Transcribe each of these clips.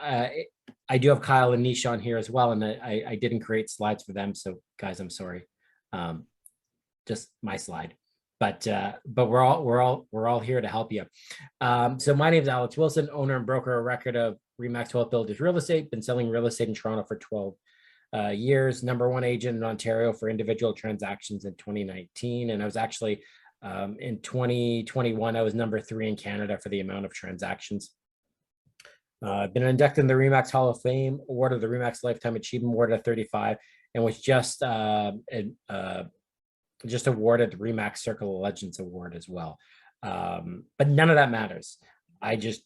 I do have Kyle and Nish on here as well, and I didn't create slides for them, so guys, I'm sorry. Just my slide, but we're all here to help you. So my name is Alex Wilson, owner and broker of record of Remax Wealth Builders Real Estate. Been selling real estate in Toronto for 12 years. #1 agent in Ontario for individual transactions in 2019, and I was actually in 2021 I was #3 in Canada for the amount of transactions. I've been inducted in the Remax Hall of Fame, awarded the Remax Lifetime Achievement Award at 35, and was just awarded the Remax Circle of Legends Award as well. But none of that matters. I just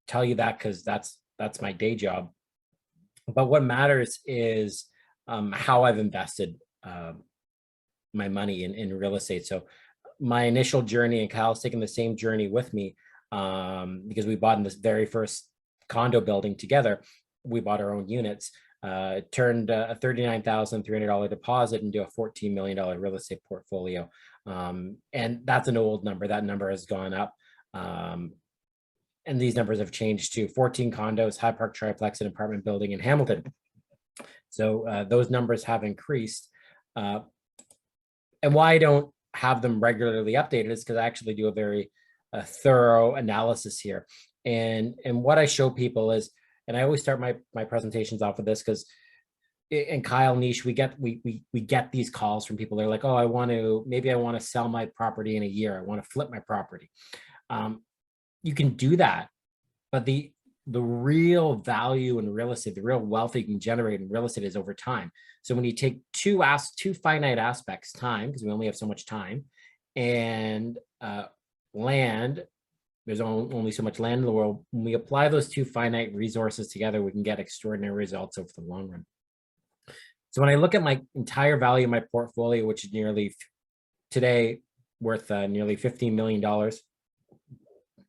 tell you that because that's my day job. But what matters is how I've invested my money in real estate. So my initial journey, and Kyle's taken the same journey with me, because we bought in this very first condo building together. We bought our own units, turned a $39,300 deposit into a $14 million real estate portfolio. And that's an old number. That number has gone up. And these numbers have changed to 14 condos, High Park triplex, and apartment building in Hamilton. So those numbers have increased. And why I don't have them regularly updated is because I actually do a very thorough analysis here. And what I show people is, and I always start my presentations off of this because, and Kyle, Nish, we get these calls from people. They're like, oh, maybe I want to sell my property in a year. I want to flip my property. You can do that, but the real value in real estate, the real wealth that you can generate in real estate is over time. So when you take two finite aspects, time, because we only have so much time, and land, there's only so much land in the world. When we apply those two finite resources together, we can get extraordinary results over the long run. So when I look at my entire value of my portfolio, which is today worth nearly $15 million,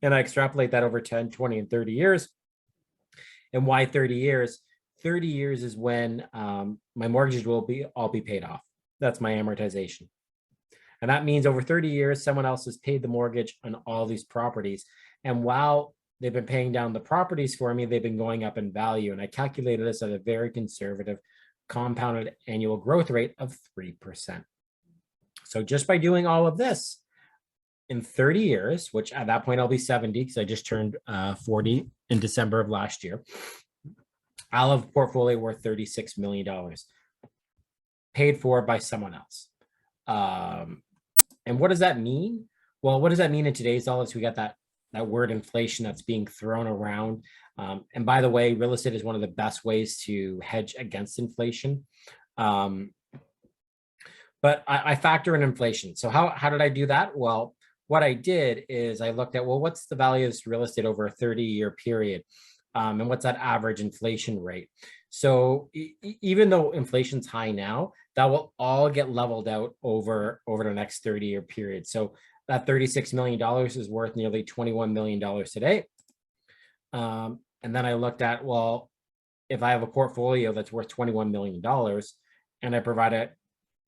and I extrapolate that over 10, 20, and 30 years. And why 30 years? 30 years is when my mortgages will all be paid off. That's my amortization. And that means over 30 years, someone else has paid the mortgage on all these properties. And while they've been paying down the properties for me, they've been going up in value. And I calculated this at a very conservative compounded annual growth rate of 3%. So just by doing all of this, in 30 years, which at that point I'll be 70 because I just turned 40 in December of last year, I'll have a portfolio worth $36 million paid for by someone else. And what does that mean? Well, what does that mean in today's dollars? We got that word inflation that's being thrown around. And by the way, real estate is one of the best ways to hedge against inflation. But I factor in inflation. So how did I do that? Well, what I did is I looked at, well, what's the value of this real estate over a 30-year period? And what's that average inflation rate? So even though inflation's high now, that will all get leveled out over the next 30-year period. So that $36 million is worth nearly $21 million today. And then I looked at, well, if I have a portfolio that's worth $21 million and I provide a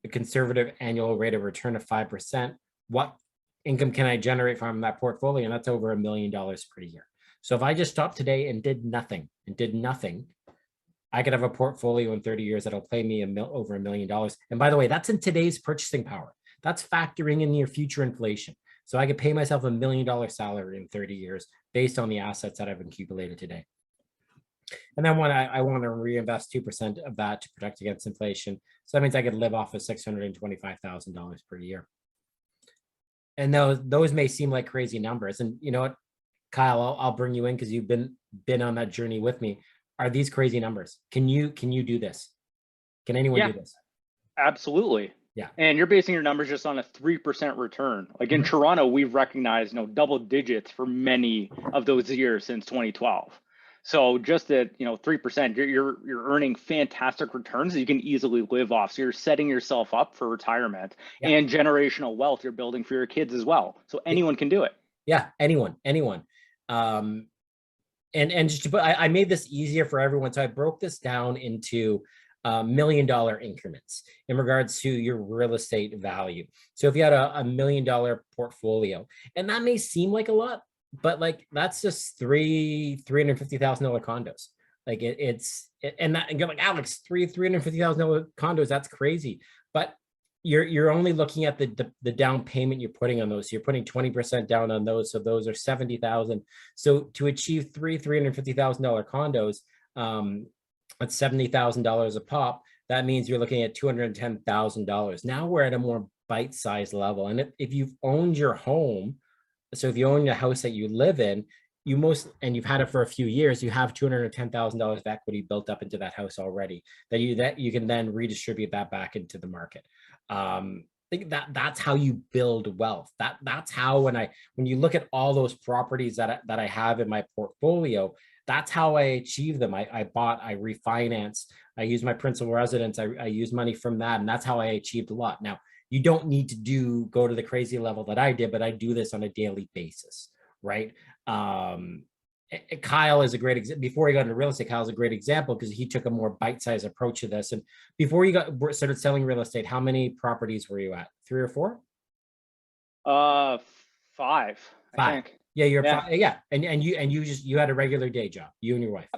conservative annual rate of return of 5%, what income can I generate from that portfolio? And that's over $1 million per year. So if I just stopped today and did nothing, I could have a portfolio in 30 years that'll pay me over $1 million. And by the way, that's in today's purchasing power. That's factoring in your future inflation. So I could pay myself $1 million salary in 30 years based on the assets that I've accumulated today. And then when I want to reinvest 2% of that to protect against inflation. So that means I could live off of $625,000 per year. And those may seem like crazy numbers. And you know what, Kyle, I'll bring you in because you've been on that journey with me. Are these crazy numbers? Can you do this? Can anyone do this? Absolutely. Yeah. And you're basing your numbers just on a 3% return. Like in Toronto, we've recognized double digits for many of those years since 2012. So just at 3%, you're earning fantastic returns that you can easily live off. So you're setting yourself up for retirement and generational wealth you're building for your kids as well. So anyone can do it. Yeah, anyone. And just to put, I made this easier for everyone. So I broke this down into $1 million increments in regards to your real estate value. So if you had a $1 million portfolio, and that may seem like a lot, but like that's just $350,000 condos. Like and you're like, Alex, $350,000 condos, that's crazy. But you're only looking at the down payment you're putting on those. So you're putting 20% down on those. So those are 70,000. So to achieve $350,000 condos, at $70,000 a pop, that means you're looking at $210,000. Now we're at a more bite-sized level. And if you've owned your home, so if you own the house that you live in, and you've had it for a few years, you have $210,000 of equity built up into that house already that you can then redistribute that back into the market. I think that's how you build wealth. That's how when you look at all those properties that I have in my portfolio, that's how I achieve them. I bought, I refinanced, I used my principal residence, I used money from that, and that's how I achieved a lot. Now, you don't need to go to the crazy level that I did, but I do this on a daily basis, right? Kyle is a great example. Before he got into real estate, Kyle's a great example because he took a more bite-sized approach to this. And before you started selling real estate, how many properties were you at? 3 or 4? 5, I think. Yeah, you're 5. Yeah, and you had a regular day job, you and your wife.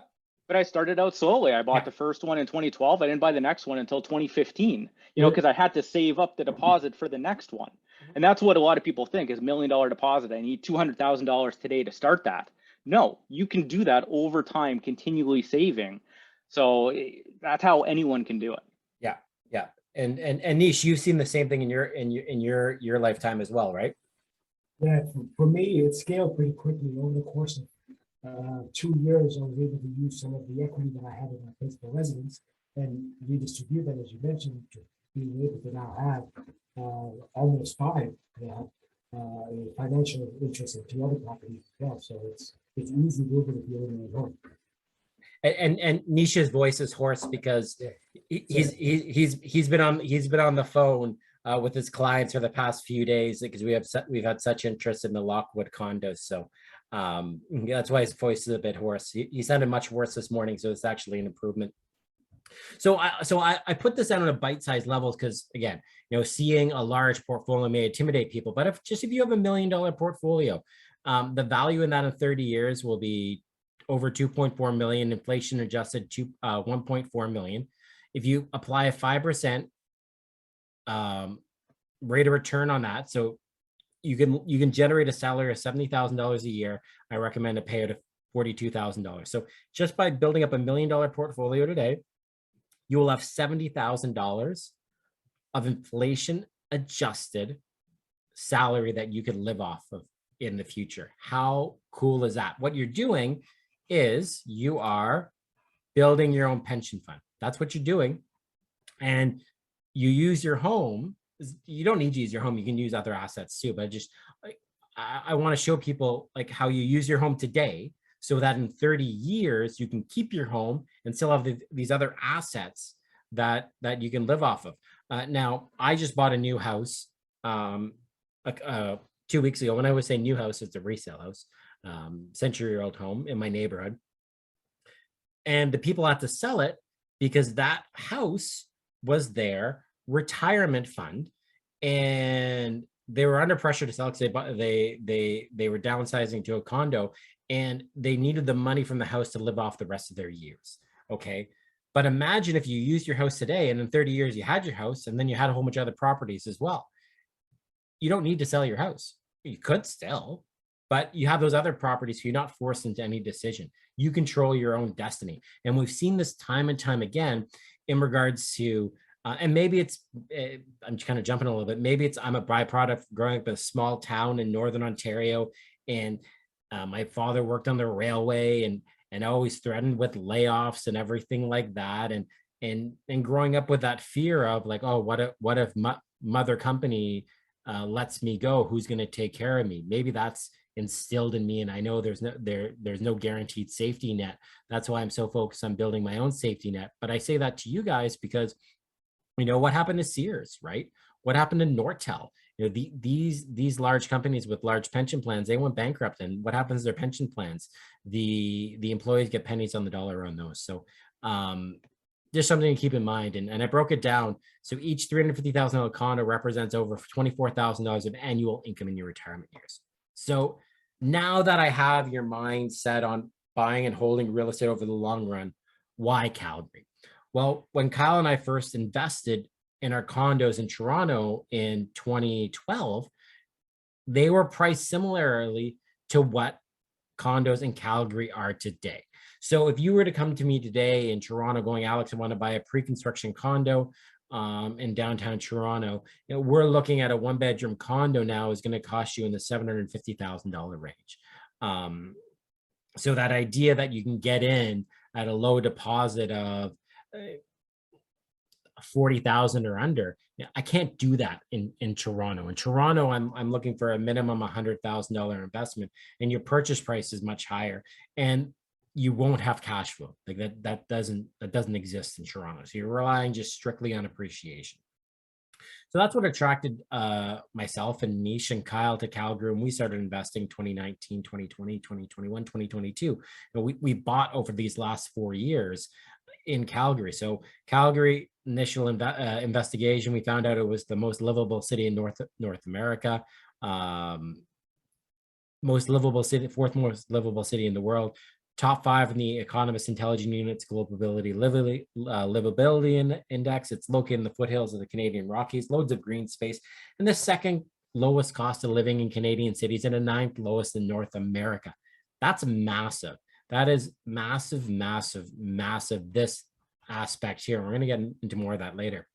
But I started out slowly. I bought the first one in 2012. I didn't buy the next one until 2015, because I had to save up the deposit for the next one. And that's what a lot of people think is $1 million deposit. I need $200,000 today to start that. No, you can do that over time, continually saving. So that's how anyone can do it. Yeah. Yeah. And Nish, you've seen the same thing in your lifetime as well, right? Yeah, for me, it scaled pretty quickly over the course of 2 years. I was able to use some of the equity that I had in my principal residence and redistribute that, as you mentioned, to being able to now have almost 5 financial interest in 2 other properties as well. So it's easy moving if you're in your home. And Nisha's voice is hoarse because he's been on the phone with his clients for the past few days because we've had such interest in the Lockwood condos. So that's why his voice is a bit hoarse. He sounded much worse this morning, so it's actually an improvement. So I put this out on a bite-sized level because, again, seeing a large portfolio may intimidate people. But if you have $1 million portfolio, the value in that in 30 years will be over 2.4 million, inflation adjusted to 1.4 million. If you apply a 5% rate of return on that, so you can generate a salary of $70,000 a year. I recommend a payout of $42,000. So just by building up $1 million portfolio today, you will have $70,000 of inflation adjusted salary that you can live off of in the future. How cool is that? What you're doing is you are building your own pension fund. That's what you're doing. And you use your home. You don't need to use your home. You can use other assets too, but I want to show people like how you use your home today so that in 30 years, you can keep your home and still have these other assets that you can live off of. Now, I just bought a new house 2 weeks ago. When I would say new house, it's a resale house, century-old home in my neighborhood. And the people had to sell it because that house was their retirement fund, and they were under pressure to sell because they were downsizing to a condo, and they needed the money from the house to live off the rest of their years. Okay. But imagine if you used your house today and in 30 years you had your house and then you had a whole bunch of other properties as well. You don't need to sell your house. You could still, but you have those other properties, so you're not forced into any decision. You control your own destiny. And we've seen this time and time again in regards to, and maybe it's, I'm just kind of jumping a little bit. Maybe I'm a byproduct growing up in a small town in Northern Ontario, and my father worked on the railway and always threatened with layoffs and everything like that. And growing up with that fear of like, oh, what if mother company lets me go? Who's going to take care of me? Maybe that's instilled in me. And I know there's no guaranteed safety net. That's why I'm so focused on building my own safety net. But I say that to you guys because what happened to Sears, right? What happened to Nortel? These large companies with large pension plans, they went bankrupt, and what happens to their pension plans? The employees get pennies on the dollar on those. So just something to keep in mind. And I broke it down. So each $350,000 condo represents over $24,000 of annual income in your retirement years. So now that I have your mind set on buying and holding real estate over the long run, Why Calgary? Well, when Kyle and I first invested in our condos in Toronto in 2012, they were priced similarly to what condos in Calgary are today. So if you were to come to me today in Toronto going, Alex, I want to buy a pre-construction condo in downtown Toronto, we're looking at a one-bedroom condo now is going to cost you in the $750,000 range. So that idea that you can get in at a low deposit of 40,000 or under, I can't do that in Toronto. In Toronto, I'm looking for a minimum $100,000 investment, and your purchase price is much higher, and you won't have cash flow. Like that doesn't exist in Toronto. So you're relying just strictly on appreciation. So that's what attracted myself and Nish and Kyle to Calgary. And we started investing 2019, 2020, 2021, 2022. We bought over these last 4 years in Calgary. So Calgary, initial investigation, we found out it was the most livable city in North America, most livable city, fourth most livable city in the world, top 5 in the Economist Intelligence Unit's Global Livability Index. It's located in the foothills of the Canadian Rockies, loads of green space, and the second lowest cost of living in Canadian cities and the 9th lowest in North America. That's massive. That is massive, massive, massive, this aspect here. We're going to get into more of that later.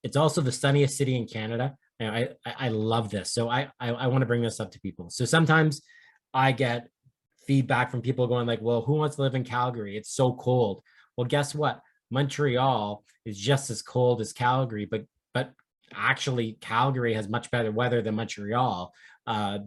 It's also the sunniest city in Canada. I love this. So I want to bring this up to people. So sometimes I get feedback from people going like, well, who wants to live in Calgary? It's so cold. Well, guess what? Montreal is just as cold as Calgary, but actually Calgary has much better weather than Montreal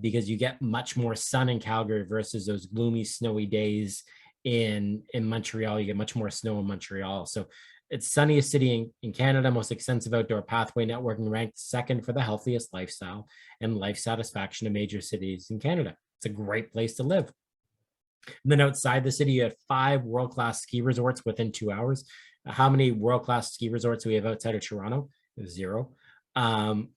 because you get much more sun in Calgary versus those gloomy, snowy days in Montreal. You get much more snow in Montreal. So it's sunniest city in Canada, most extensive outdoor pathway network, and ranked 2nd for the healthiest lifestyle and life satisfaction of major cities in Canada. It's a great place to live. And then outside the city, you have 5 world-class ski resorts within 2 hours. How many world-class ski resorts do we have outside of Toronto? 0.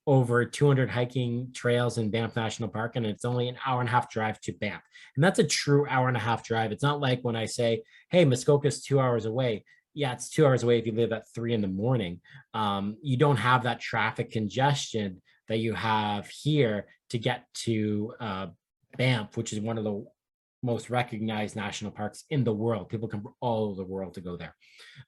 Over 200 hiking trails in Banff National Park, and it's only an hour-and-a-half drive to Banff. And that's a true hour-and-a-half drive. It's not like when I say, hey, Muskoka's 2 hours away. Yeah, it's 2 hours away if you live at 3 in the morning. You don't have that traffic congestion that you have here to get to Banff, which is one of the most recognized national parks in the world. People come from all over the world to go there.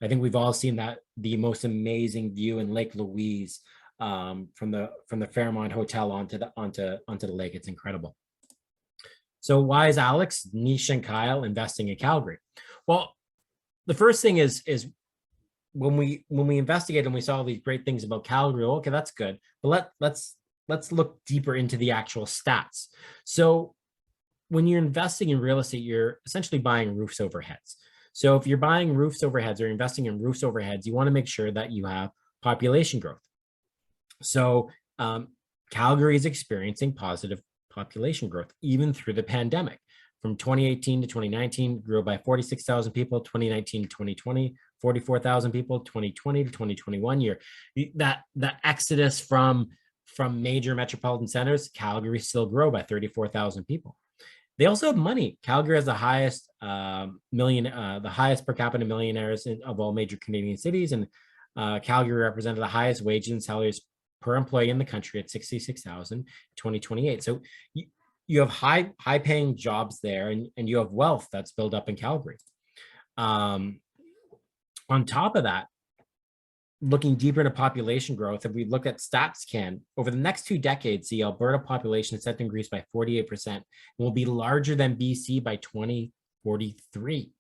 I think we've all seen that, the most amazing view in Lake Louise from the Fairmont Hotel onto the lake. It's incredible. So why is Alex, Nish, and Kyle investing in Calgary? Well, the first thing is when we investigated and we saw all these great things about Calgary, okay, that's good. But let's look deeper into the actual stats. So when you're investing in real estate, you're essentially buying roofs over heads. So if you're buying roofs over heads or investing in roofs over heads, you want to make sure that you have population growth. So Calgary is experiencing positive population growth even through the pandemic. From 2018 to 2019, grew by 46,000 people, 2019 to 2020, 44,000 people, 2020 to 2021 year. That exodus from major metropolitan centers, Calgary still grew by 34,000 people. They also have money. Calgary has the highest the highest per capita millionaires of all major Canadian cities, and Calgary represented the highest wages and salaries per employee in the country at 66,000 in 2028. So you have high paying jobs there, and you have wealth that's built up in Calgary. On top of that, looking deeper into population growth, if we look at StatsCan, over the next 2 decades, the Alberta population is set to increase by 48% and will be larger than BC by 2043.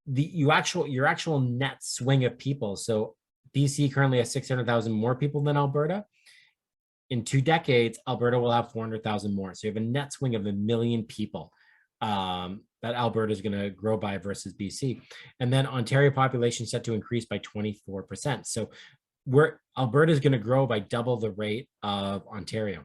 Your actual net swing of people. So BC currently has 600,000 more people than Alberta. In 2 decades, Alberta will have 400,000 more. So you have a net swing of 1 million people that Alberta is going to grow by versus BC. And then Ontario population set to increase by 24%. So Alberta is going to grow by double the rate of Ontario.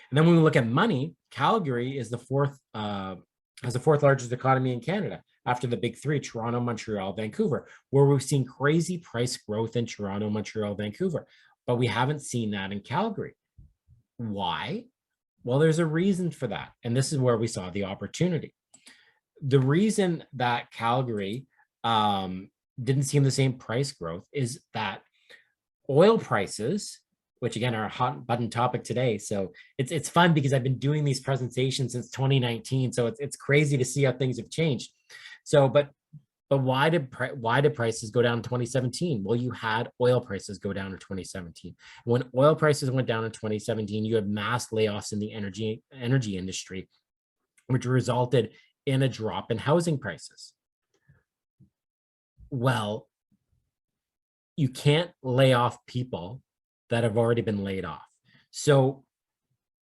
And then when we look at money, Calgary is has the 4th largest economy in Canada after the big 3, Toronto, Montreal, Vancouver, where we've seen crazy price growth in Toronto, Montreal, Vancouver, but we haven't seen that in Calgary. Why? Well, there's a reason for that. And this is where we saw the opportunity. the reason that Calgary didn't see the same price growth is that oil prices, which again are a hot button topic today. So it's fun because I've been doing these presentations since 2019. So it's crazy to see how things have changed. So, but why did prices go down in 2017? Well, you had oil prices go down in 2017. When oil prices went down in 2017, you had mass layoffs in the energy industry, which resulted in a drop in housing prices. Well, you can't lay off people that have already been laid off. So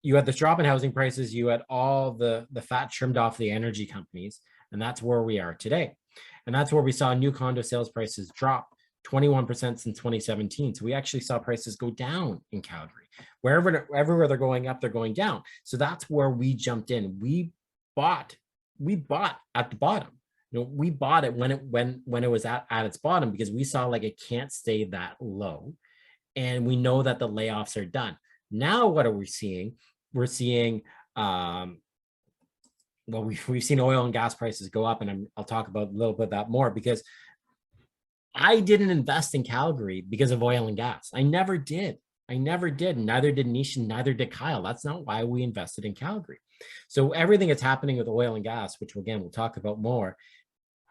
you had this drop in housing prices, you had all the fat trimmed off the energy companies, and that's where we are today. And that's where we saw new condo sales prices drop 21% since 2017. So we actually saw prices go down in Calgary. Everywhere they're going up, they're going down. So that's where we jumped in. We bought at the bottom. You know, we bought it when it was at its bottom, because we saw like it can't stay that low. And we know that the layoffs are done. Now, what are we seeing? We're seeing, well, we've seen oil and gas prices go up, and I'll talk about a little bit of that more, because I didn't invest in Calgary because of oil and gas. I never did. Neither did Nish, and neither did Kyle. That's not why we invested in Calgary. So everything that's happening with oil and gas, which again, we'll talk about more,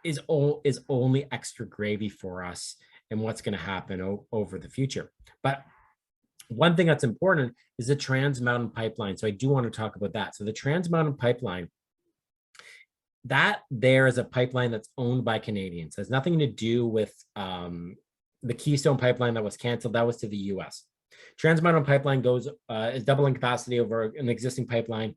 is only extra gravy for us and what's going to happen over the future. But one thing that's important is the Trans Mountain Pipeline. So I do want to talk about that. So the Trans Mountain Pipeline, that there is a pipeline that's owned by Canadians. It has nothing to do with the Keystone Pipeline that was canceled. That was to the US. Trans Mountain Pipeline is doubling capacity over an existing pipeline.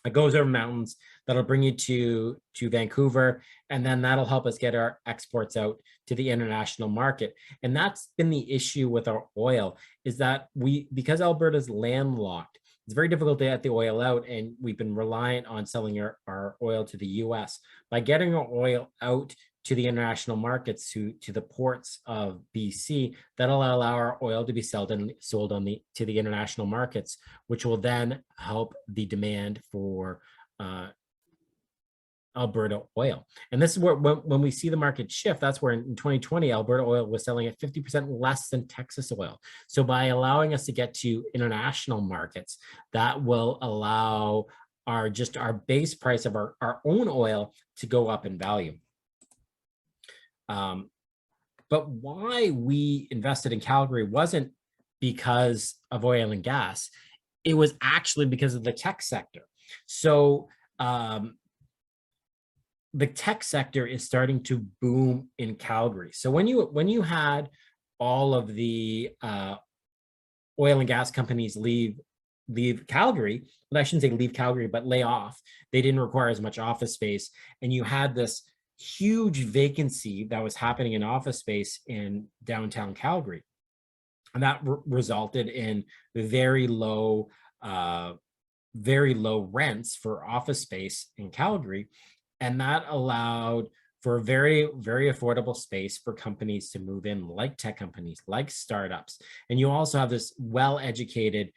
It goes over mountains that'll bring you to Vancouver, and then that'll help us get our exports out to the international market. And that's been the issue with our oil, is that because Alberta's landlocked, it's very difficult to get the oil out, and we've been reliant on selling our oil to the US. By getting our oil out to the international markets, to the ports of BC, that'll allow our oil to be sold to the international markets, which will then help the demand for Alberta oil. And this is where, when we see the market shift, that's where in 2020, Alberta oil was selling at 50% less than Texas oil. So by allowing us to get to international markets, that will allow our base price of our own oil to go up in value. But why we invested in Calgary wasn't because of oil and gas. It was actually because of the tech sector. So the tech sector is starting to boom in Calgary. So when you had all of the oil and gas companies leave Calgary, well, I shouldn't say leave Calgary, but lay off. They didn't require as much office space, and you had this huge vacancy that was happening in office space in downtown Calgary. And that resulted in very low rents for office space in Calgary. And that allowed for very, very affordable space for companies to move in, like tech companies, like startups. And you also have this well-educated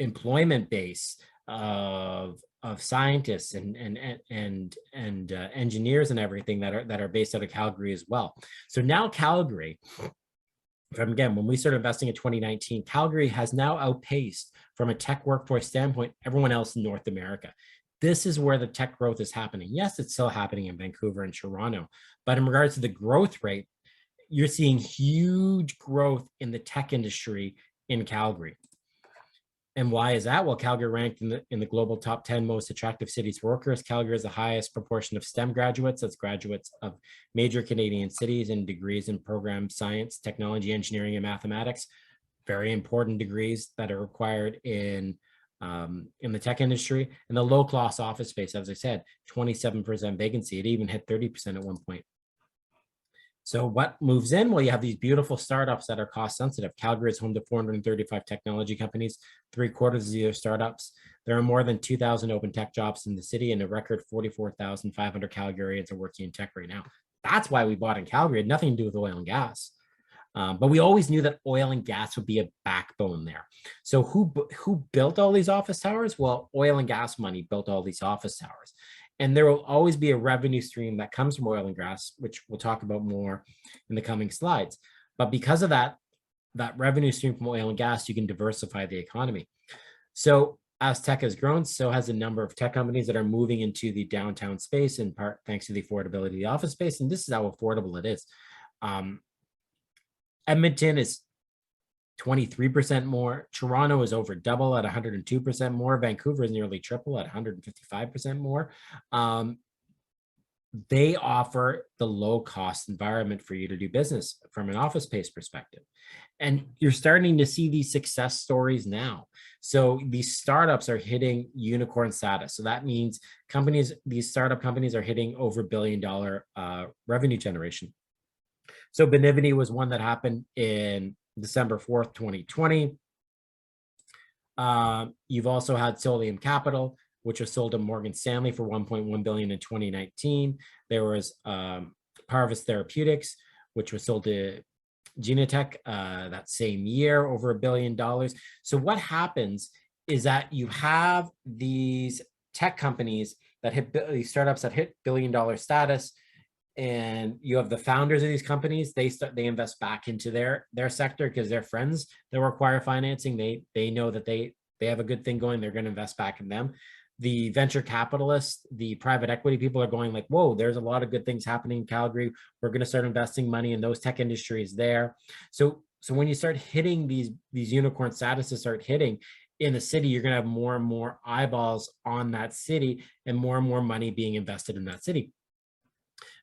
employment base of scientists and engineers and everything that are based out of Calgary as well. So now Calgary, again, when we started investing in 2019, Calgary has now outpaced, from a tech workforce standpoint, everyone else in North America. This is where the tech growth is happening. Yes, it's still happening in Vancouver and Toronto, but in regards to the growth rate, you're seeing huge growth in the tech industry in Calgary. And why is that? Well, Calgary ranked in the global top 10 most attractive cities for workers. Calgary has the highest proportion of STEM graduates. That's graduates of major Canadian cities and degrees in programs, science, technology, engineering, and mathematics. Very important degrees that are required in the tech industry. And the low-cost office space, as I said, 27% vacancy. It even hit 30% at one point. So what moves in? Well, you have these beautiful startups that are cost sensitive. Calgary is home to 435 technology companies, 3/4 of these are startups. There are more than 2,000 open tech jobs in the city, and a record 44,500 Calgarians are working in tech right now. That's why we bought in Calgary. It had nothing to do with oil and gas. But we always knew that oil and gas would be a backbone there. So who built all these office towers? Well, oil and gas money built all these office towers. And there will always be a revenue stream that comes from oil and gas, which we'll talk about more in the coming slides. But because of that revenue stream from oil and gas, you can diversify the economy. So as tech has grown, so has a number of tech companies that are moving into the downtown space, in part thanks to the affordability of the office space. And this is how affordable it is. Edmonton is 23% more. Toronto is over double at 102% more. Vancouver is nearly triple at 155% more. They offer the low cost environment for you to do business from an office space perspective. And you're starting to see these success stories now. So these startups are hitting unicorn status. So that means these startup companies are hitting over $1 billion revenue generation. So Benivity was one that happened in December 4th, 2020. You've also had Solium Capital, which was sold to Morgan Stanley for $1.1 billion in 2019. There was Parvis Therapeutics, which was sold to Genentech that same year, over $1 billion. So what happens is that you have these tech companies that hit these startups that hit $1 billion status, and you have the founders of these companies. They invest back into their sector because they're friends that require financing. They know that they have a good thing going. They're going to invest back in them. The venture capitalists, the private equity people are going like, whoa, there's a lot of good things happening in Calgary. We're going to start investing money in those tech industries there. So when you start hitting these unicorn statuses start hitting in the city, you're going to have more and more eyeballs on that city and more money being invested in that city.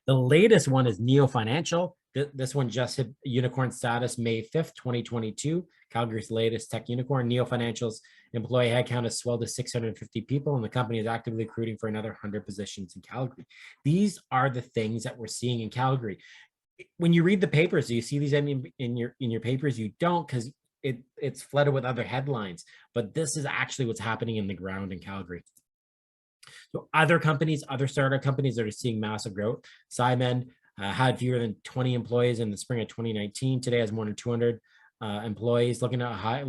The latest one is Neo Financial. This one just hit unicorn status May 5th, 2022. Calgary's latest tech unicorn. Neo Financial's employee headcount has swelled to 650 people, and the company is actively recruiting for another 100 positions in Calgary. These are the things that we're seeing in Calgary. When you read the papers, do you see these in your papers? You don't, because it's flooded with other headlines. But this is actually what's happening in the ground in Calgary. So other startup companies that are seeing massive growth. Simon had fewer than 20 employees in the spring of 2019. Today has more than 200 employees. Looking at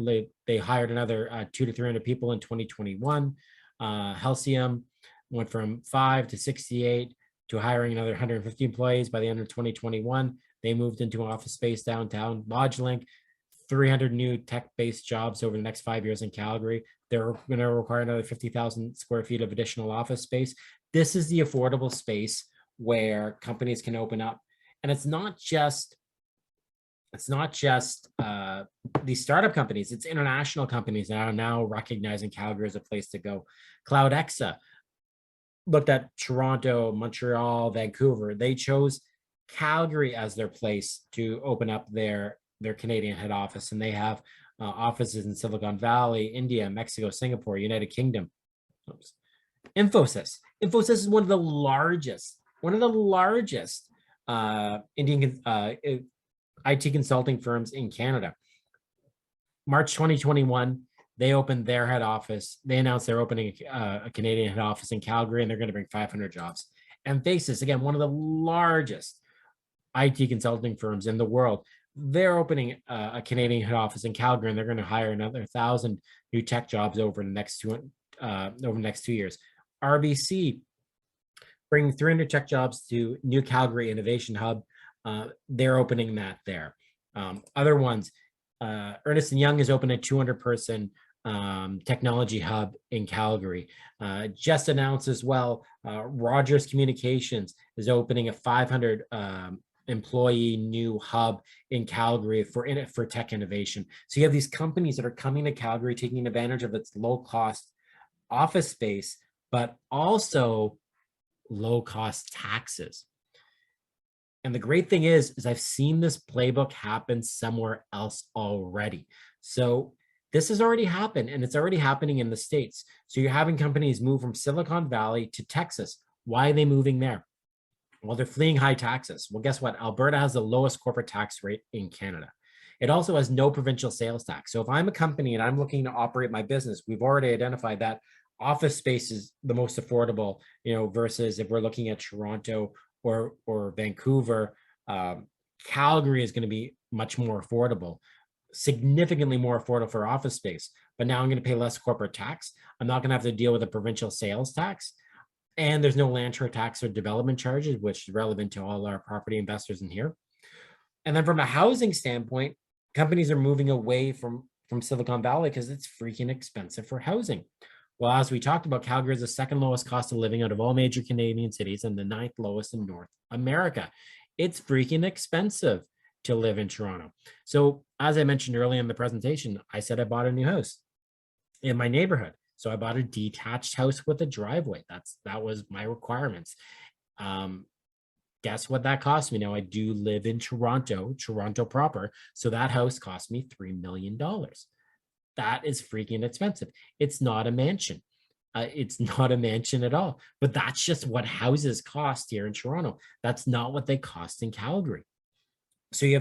they hired another 200 to 300 people in 2021. Halcyon went from 5 to 68 to hiring another 150 employees by the end of 2021. They moved into an office space downtown. LodgeLink, 300 new tech-based jobs over the next 5 years in Calgary. They're going to require another 50,000 square feet of additional office space. This is the affordable space where companies can open up. And it's not just these startup companies, it's international companies that are now recognizing Calgary as a place to go. CloudExa looked at Toronto, Montreal, Vancouver. They chose Calgary as their place to open up their Canadian head office, and they have offices in Silicon Valley, India, Mexico, Singapore, United Kingdom. Oops. Infosys is one of the largest Indian IT consulting firms in Canada. March 2021, they opened their head office. They announced they're opening a Canadian head office in Calgary, and they're going to bring 500 jobs. And Basis, again, one of the largest IT consulting firms in the world, they're opening a Canadian head office in Calgary, and they're going to hire another 1,000 new tech jobs over the next 2 years. RBC bringing 300 tech jobs to New Calgary Innovation Hub. They're opening that there. Other ones, Ernst & Young has opened a 200-person technology hub in Calgary. Just announced as well, Rogers Communications is opening a 500 employee new hub in Calgary for tech innovation. So you have these companies that are coming to Calgary, taking advantage of its low cost office space, but also low cost taxes. And the great thing is I've seen this playbook happen somewhere else already. So this has already happened, and it's already happening in the States. So you're having companies move from Silicon Valley to Texas. Why are they moving there? Well, they're fleeing high taxes. Well, guess what? Alberta has the lowest corporate tax rate in Canada. It also has no provincial sales tax. So if I'm a company and I'm looking to operate my business, we've already identified that office space is the most affordable, versus if we're looking at Toronto or Vancouver. Calgary is going to be much more affordable, significantly more affordable for office space. But now I'm going to pay less corporate tax. I'm not going to have to deal with a provincial sales tax. And there's no land transfer tax or development charges, which is relevant to all our property investors in here. And then from a housing standpoint, companies are moving away from Silicon Valley because it's freaking expensive for housing. Well, as we talked about, Calgary is the second lowest cost of living out of all major Canadian cities and the 9th lowest in North America. It's freaking expensive to live in Toronto. So as I mentioned earlier in the presentation, I said I bought a new house in my neighborhood. So I bought a detached house with a driveway. That was my requirements. Guess what that cost me? Now I do live in Toronto proper. So that house cost me $3 million. That is freaking expensive. It's not a mansion. It's not a mansion at all, but that's just what houses cost here in Toronto. That's not what they cost in Calgary. So you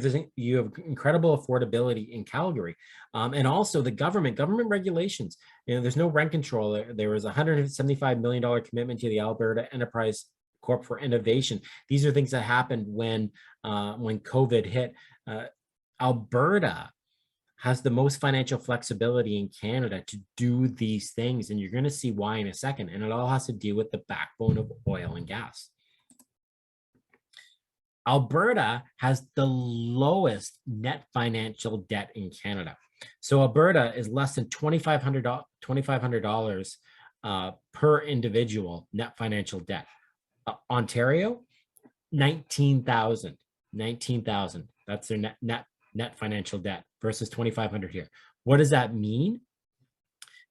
have incredible affordability in Calgary, and also the government regulations. There's no rent control. There was a $175 million commitment to the Alberta Enterprise Corp for innovation. These are things that happened when COVID hit. Alberta has the most financial flexibility in Canada to do these things, and you're going to see why in a second. And it all has to do with the backbone of oil and gas. Alberta has the lowest net financial debt in Canada. So Alberta is less than $2,500 per individual net financial debt. Ontario, 19,000. That's their net financial debt versus 2,500 here. What does that mean?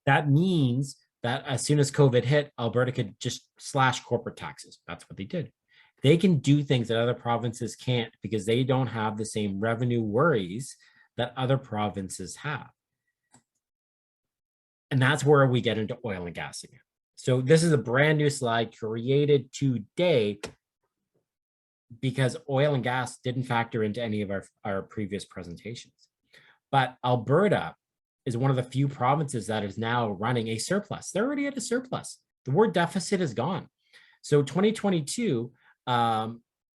That means that as soon as COVID hit, Alberta could just slash corporate taxes. That's what they did. They can do things that other provinces can't because they don't have the same revenue worries that other provinces have. And that's where we get into oil and gas again. So this is a brand new slide created today because oil and gas didn't factor into any of our previous presentations. But Alberta is one of the few provinces that is now running a surplus. They're already at a surplus. The word deficit is gone. So 2022,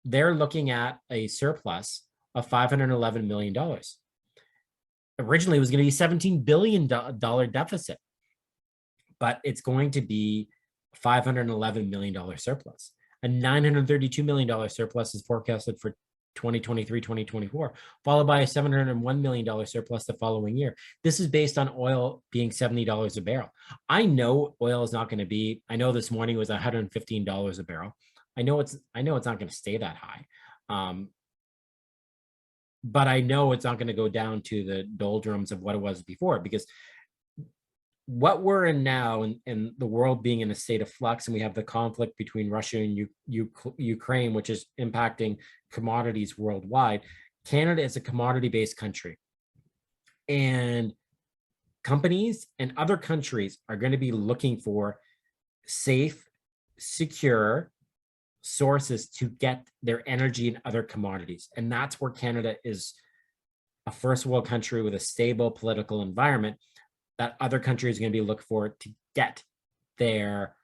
they're looking at a surplus of $511 million. Originally, it was going to be $17 billion deficit, but it's going to be $511 million surplus. A $932 million surplus is forecasted for 2023, 2024, followed by a $701 million surplus the following year. This is based on oil being $70 a barrel. I know oil is not going to be, I know this morning was $115 a barrel. I know it's not going to stay that high. But I know it's not going to go down to the doldrums of what it was before, because what we're in now and the world being in a state of flux, and we have the conflict between Russia and Ukraine, which is impacting commodities worldwide. Canada is a commodity-based country, and companies and other countries are going to be looking for safe, secure sources to get their energy and other commodities. And that's where Canada is a first world country with a stable political environment that other countries are going to be looking for to get their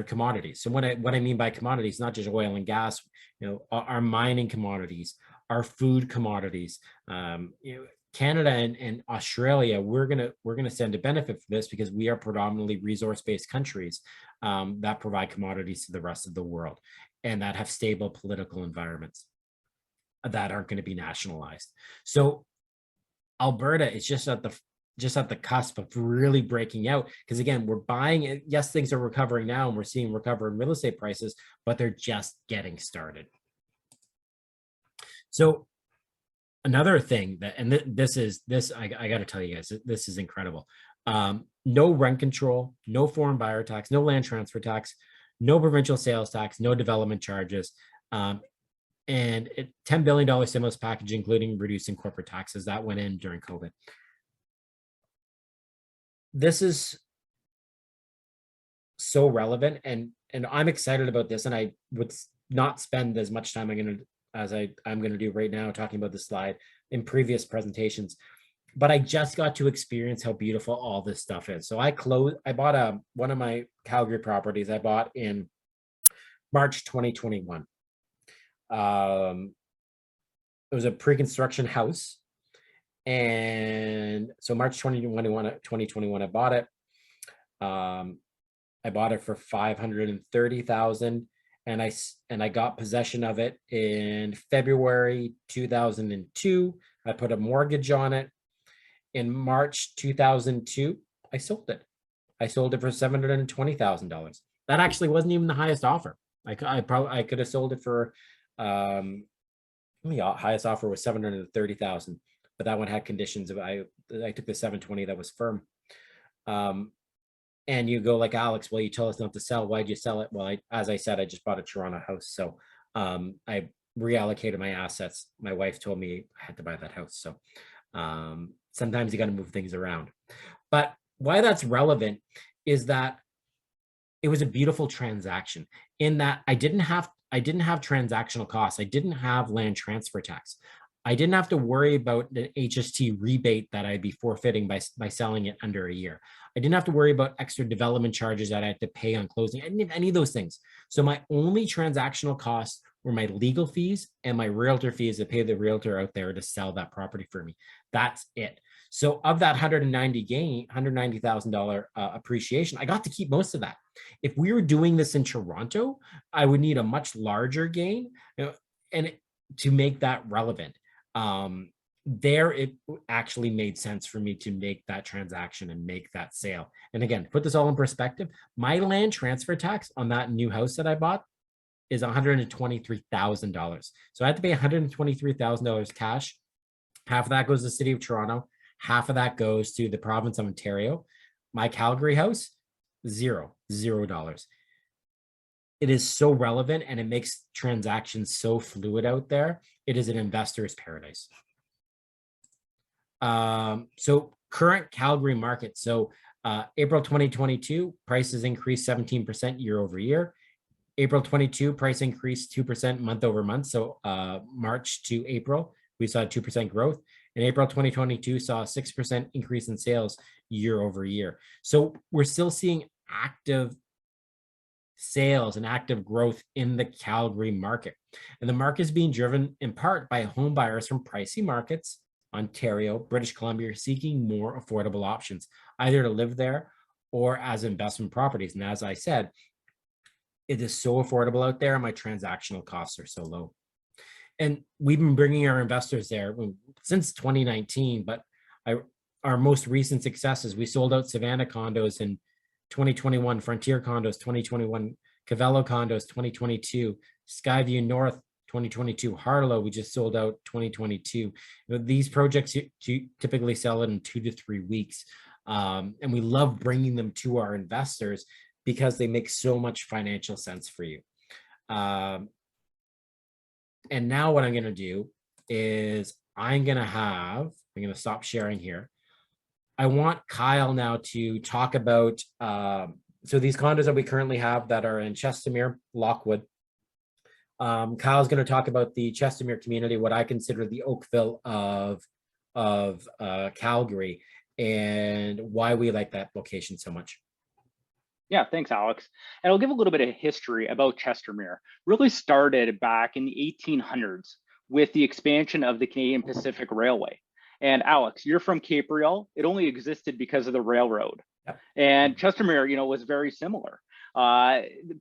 commodities. So what I mean by commodities, not just oil and gas, our mining commodities, our food commodities. Canada and Australia, we're gonna stand to benefit from this because we are predominantly resource-based countries that provide commodities to the rest of the world and that have stable political environments that aren't going to be nationalized. So Alberta is just at the cusp of really breaking out, because again, we're buying it. Yes, things are recovering now and we're seeing recover in real estate prices, but they're just getting started. So another thing that, and I got to tell you guys, this is incredible. No rent control, no foreign buyer tax, no land transfer tax, no provincial sales tax, no development charges, and $10 billion stimulus package, including reducing corporate taxes that went in during COVID. This is so relevant, and I'm excited about this, and I would not spend as much time I'm going to do right now talking about this slide in previous presentations, but I just got to experience how beautiful all this stuff is. So I bought one of my Calgary properties I bought in March 2021. It was a pre-construction house, and so March 2021 I bought it. I bought it for 530,000, and I got possession of it in February 2002. I put a mortgage on it. In March 2002, I sold it. I sold it for $720,000. That actually wasn't even the highest offer. I could have sold it for the highest offer was 730,000, but that one had conditions of I took the 720 that was firm. And you go like, Alex, well, you tell us not to sell. Why'd you sell it? Well, as I said, I just bought a Toronto house. So I reallocated my assets. My wife told me I had to buy that house. So sometimes you got to move things around. But why that's relevant is that it was a beautiful transaction in that I didn't have transactional costs. I didn't have land transfer tax. I didn't have to worry about the HST rebate that I'd be forfeiting by selling it under a year. I didn't have to worry about extra development charges that I had to pay on closing, any of those things. So my only transactional costs were my legal fees and my realtor fees to pay the realtor out there to sell that property for me. That's it. So of that $190,000 appreciation, I got to keep most of that. If we were doing this in Toronto, I would need a much larger gain, and to make that relevant. There, it actually made sense for me to make that transaction and make that sale. And again, put this all in perspective, my land transfer tax on that new house that I bought is $123,000. So I had to pay $123,000 cash. Half of that goes to the city of Toronto. Half of that goes to the province of Ontario. My Calgary house, $0. It is so relevant, and it makes transactions so fluid out there. It is an investor's paradise. So current Calgary market. So April 2022, prices increased 17% year over year. April 22, price increased 2% month over month. So March to April, we saw 2% growth. And April 2022 saw a 6% increase in sales year over year. So we're still seeing active sales and active growth in the Calgary market. And the market is being driven in part by home buyers from pricey markets, Ontario, British Columbia, seeking more affordable options, either to live there or as investment properties. And as I said, it is so affordable out there, and my transactional costs are so low. And we've been bringing our investors there since 2019, but our most recent successes, we sold out Savannah Condos in 2021, Frontier Condos 2021, Cavello Condos 2022, Skyview North 2022, Harlow, we just sold out 2022. These projects typically sell it in 2 to 3 weeks. And we love bringing them to our investors because they make so much financial sense for you. And now what I'm going to do is I'm going to stop sharing here. I want Kyle now to talk about, so these condos that we currently have that are in Chestermere, Lockwood. Kyle's going to talk about the Chestermere community, what I consider the Oakville of Calgary, and why we like that location so much. Yeah, thanks, Alex. And I'll give a little bit of history about Chestermere. Really started back in the 1800s with the expansion of the Canadian Pacific Railway. And Alex, you're from Cape Real. It only existed because of the railroad. Yep. And Chestermere, was very similar.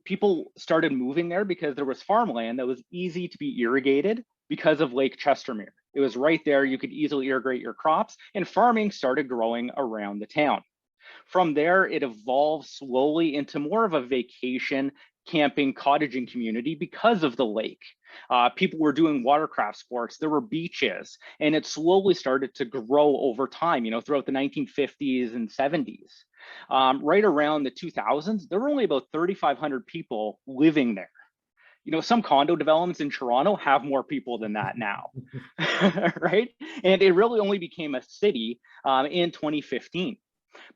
People started moving there because there was farmland that was easy to be irrigated because of Lake Chestermere. It was right there. You could easily irrigate your crops, and farming started growing around the town. From there, it evolved slowly into more of a vacation, camping, cottaging community because of the lake. People were doing watercraft sports, there were beaches, and it slowly started to grow over time, throughout the 1950s and 70s. Right around the 2000s, there were only about 3,500 people living there. Some condo developments in Toronto have more people than that now, right? And it really only became a city in 2015.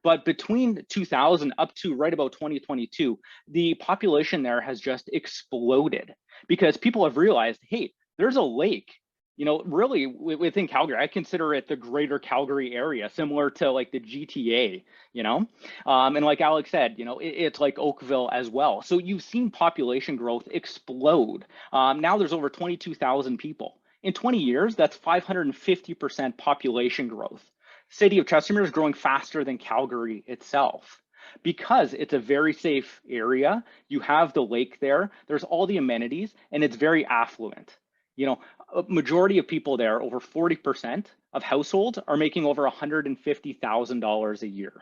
But between 2000 up to right about 2022, the population there has just exploded because people have realized, hey, there's a lake, really within Calgary. I consider it the greater Calgary area, similar to like the GTA, and like Alex said, it's like Oakville as well. So you've seen population growth explode. Now there's over 22,000 people. In 20 years, that's 550% population growth. City of Chestermere is growing faster than Calgary itself. because it's a very safe area. You have the lake there, there's all the amenities, and it's very affluent. You know, a majority of people there, over 40% of households, are making over $150,000 a year.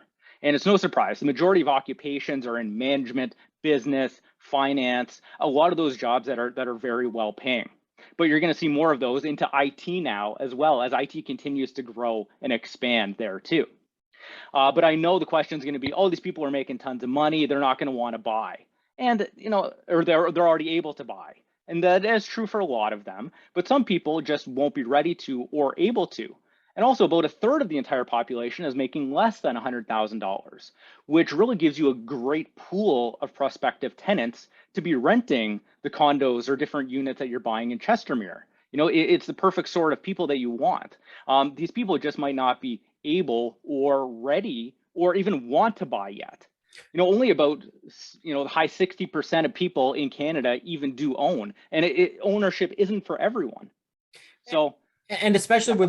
And it's no surprise, the majority of occupations are in management, business, finance, a lot of those jobs that are very well paying. But you're going to see more of those into IT now, as well as IT continues to grow and expand there too. But I know the question is going to be, oh, these people are making tons of money, they're not going to want to buy. And, you know, or they're already able to buy. And that is true for a lot of them, but some people just won't be ready to or able to. And also about a third of the entire population is making less than $100,000, which really gives you a great pool of prospective tenants to be renting the condos or different units that you're buying in Chestermere. You know, it's the perfect sort of people that you want. These people just might not be able or ready or even want to buy yet. You know, only about, you know, the high 60% of people in Canada even do own, and ownership isn't for everyone. So. And especially if we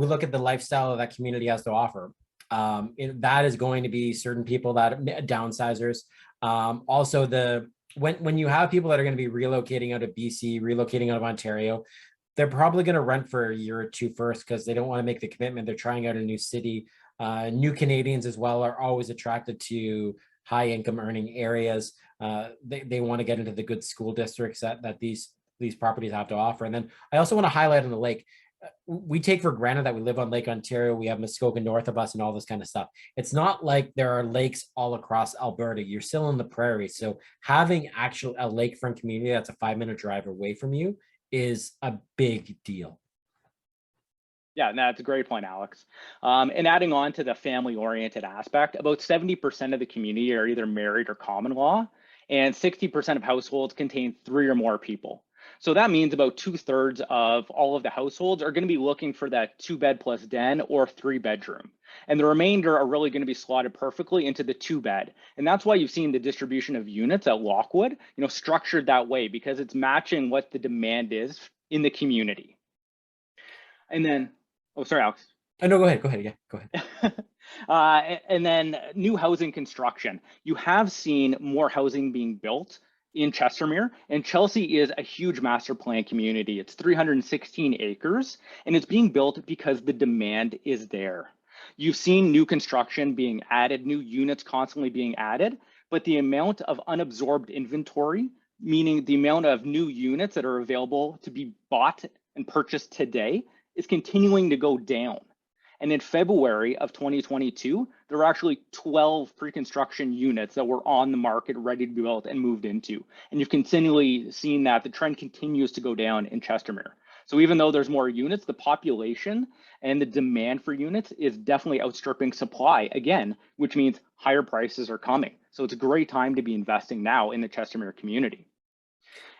look at the lifestyle that community has to offer, that is going to be certain people that downsizers. Also, when you have people that are going to be relocating out of BC, relocating out of Ontario, they're probably going to rent for a year or two first because they don't want to make the commitment. They're trying out a new city. New Canadians as well are always attracted to high income earning areas. They want to get into the good school districts that these properties have to offer. And then I also want to highlight on the lake. We take for granted that we live on Lake Ontario, we have Muskoka north of us and all this kind of stuff. It's not like there are lakes all across Alberta. You're still in the prairie. So having a lakefront community that's a 5-minute drive away from you is a big deal. Yeah, that's a great point, Alex. And adding on to the family-oriented aspect, about 70% of the community are either married or common law, and 60% of households contain 3 or more people. So that means about 2/3 of all of the households are going to be looking for that 2-bed plus den or 3-bedroom. And the remainder are really going to be slotted perfectly into the 2-bed. And that's why you've seen the distribution of units at Lockwood, you know, structured that way, because it's matching what the demand is in the community. And then, oh, sorry, Alex. Oh, no, go ahead. Yeah, go ahead. And then new housing construction. You have seen more housing being built in Chestermere, and Chelsea is a huge master plan community. It's 316 acres, and it's being built because the demand is there. You've seen new construction being added, new units constantly being added, but the amount of unabsorbed inventory, meaning the amount of new units that are available to be bought and purchased today, is continuing to go down. And in February of 2022, there were actually 12 pre-construction units that were on the market, ready to be built and moved into. And you've continually seen that the trend continues to go down in Chestermere. So even though there's more units, the population and the demand for units is definitely outstripping supply again, which means higher prices are coming. So it's a great time to be investing now in the Chestermere community.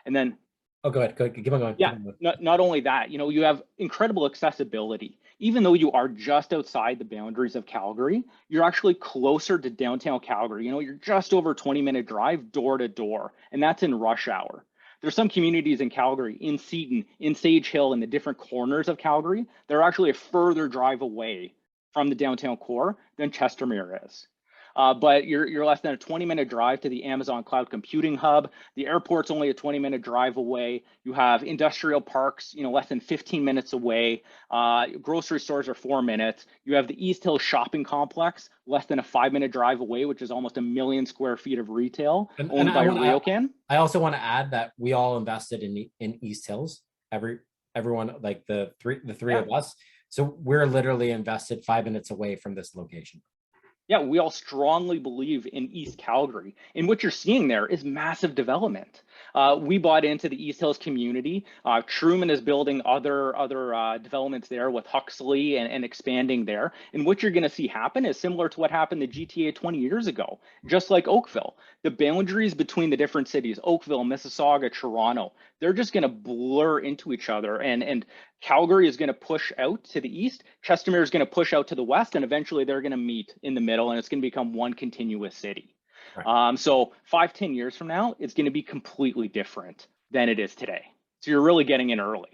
And then, oh, go ahead. Keep on going. Yeah, not only that, you know, you have incredible accessibility. Even though you are just outside the boundaries of Calgary, you're actually closer to downtown Calgary. You know, you're just over a 20-minute drive door to door, and that's in rush hour. There's some communities in Calgary, in Seaton, in Sage Hill, in the different corners of Calgary, they're actually a further drive away from the downtown core than Chestermere is. But you're less than a 20-minute drive to the Amazon Cloud Computing Hub. The airport's only a 20-minute drive away. You have industrial parks, you know, less than 15 minutes away. Grocery stores are 4 minutes. You have the East Hill Shopping Complex, less than a 5-minute drive away, which is almost 1 million square feet of retail owned by RioCan. I also want to add that we all invested in East Hills. Everyone, like the three of us. So we're literally invested 5 minutes away from this location. Yeah, we all strongly believe in East Calgary. And what you're seeing there is massive development. We bought into the East Hills community. Truman is building other developments there with Huxley and expanding there. And what you're going to see happen is similar to what happened to GTA 20 years ago, just like Oakville. The boundaries between the different cities, Oakville, Mississauga, Toronto, they're just going to blur into each other. And Calgary is going to push out to the east, Chestermere is going to push out to the west, and eventually they're going to meet in the middle, and it's going to become one continuous city. Right. So 5-10 years from now, it's going to be completely different than it is today. So you're really getting in early.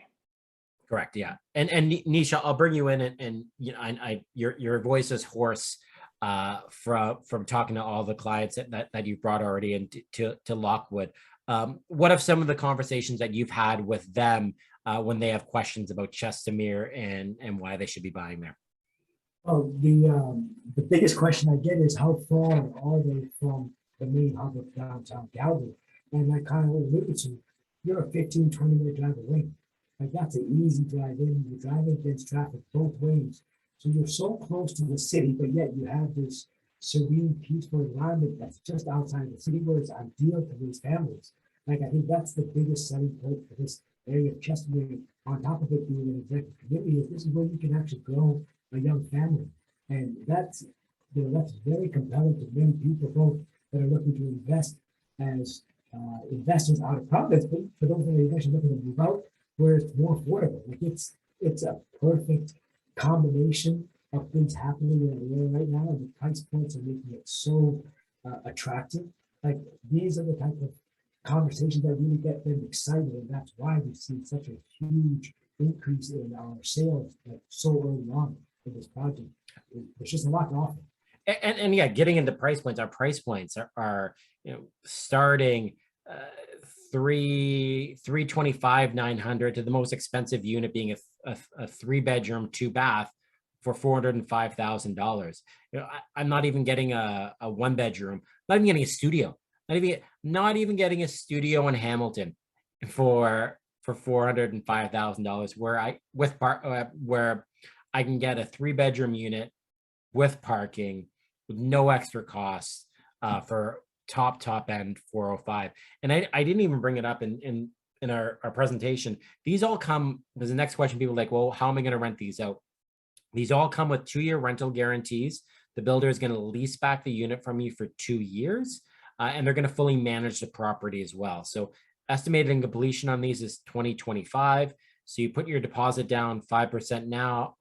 Correct. Yeah. And Nisha, I'll bring you in, and you know, your voice is hoarse. from talking to all the clients that you've brought already into to Lockwood. What are some of the conversations that you've had with them when they have questions about Chestermere and why they should be buying there? Oh, the biggest question I get is how far are they from the main hub of downtown Calgary? And I kind of alluded to, you're a 15, 20-minute drive away. Like that's an easy drive in. You're driving against traffic both ways. So you're so close to the city, but yet you have this serene, peaceful environment that's just outside the city where it's ideal for these families. Like I think that's the biggest selling point for this area of Chestermere. On top of it being an executive committee, is this is where you can actually grow a young family. And that's, that's very compelling to many people, both that are looking to invest as investors out of province, but for those that are actually looking to move out, where it's more affordable. Like it's a perfect combination of things happening in the area right now, and the price points are making it so attractive. Like these are the type of conversations that really get them excited, and that's why we've seen such a huge increase in our sales like so early on in this project. There's just a lot to offer. And yeah, getting into price points, our price points are starting $325,000 $900 to the most expensive unit being a 3-bedroom 2-bath for $405,000. I'm not even getting a 1-bedroom, not even getting a studio, not even getting a studio in Hamilton for $405,000, where I can get a 3-bedroom unit with parking with no extra costs for top end 405. And I didn't even bring it up in our presentation. These all come, there's the next question, people are like, well, how am I going to rent these out? These all come with 2-year rental guarantees. The builder is going to lease back the unit from you for 2 years, and they're going to fully manage the property as well. So estimated completion on these is 2025. So you put your deposit down 5% now.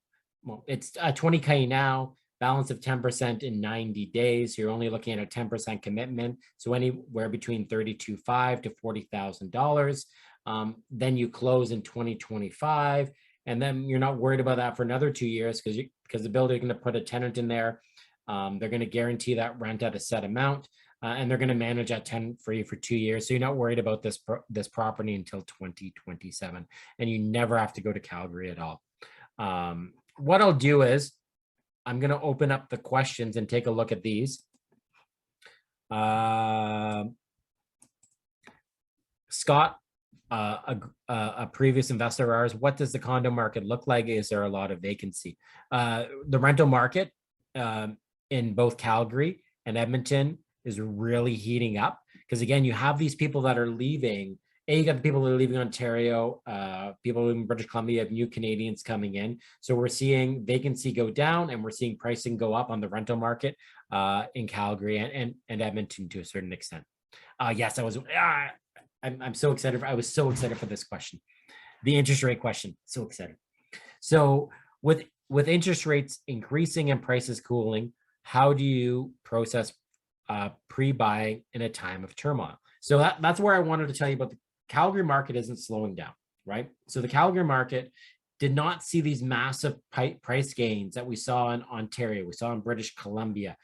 Well, it's 20K now, balance of 10% in 90 days. You're only looking at a 10% commitment. So anywhere between $32,500 to $40,000. Then you close in 2025. And then you're not worried about that for another 2 years because the builder is going to put a tenant in there. They're going to guarantee that rent at a set amount. And they're going to manage that tenant for you for 2 years. So you're not worried about this property until 2027. And you never have to go to Calgary at all. What I'll do is I'm going to open up the questions and take a look at these. Scott, a previous investor of ours, what does the condo market look like? Is there a lot of vacancy? The rental market in both Calgary and Edmonton is really heating up because, again, you have these people that are leaving. You got the people that are leaving Ontario, people in British Columbia, have new Canadians coming in. So we're seeing vacancy go down and we're seeing pricing go up on the rental market in Calgary and Edmonton to a certain extent. Yes, I'm so excited. I was so excited for this question. The interest rate question, so excited. So with interest rates increasing and prices cooling, how do you process pre-buying in a time of turmoil? So that's where I wanted to tell you about the Calgary market isn't slowing down, right? So the Calgary market did not see these massive price gains that we saw in Ontario, we saw in British Columbia.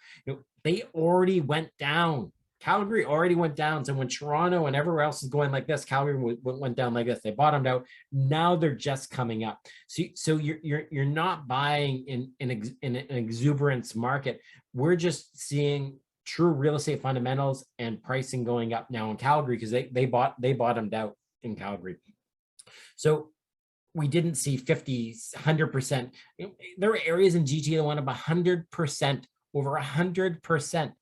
They already went down. Calgary already went down. So when Toronto and everywhere else is going like this, Calgary went down like this. They bottomed out. Now they're just coming up. So you're not buying in an exuberance market. We're just seeing true real estate fundamentals and pricing going up now in Calgary because they bottomed out in Calgary. So we didn't see 50, 100%. There were areas in GTA that went up 100%, over 100%.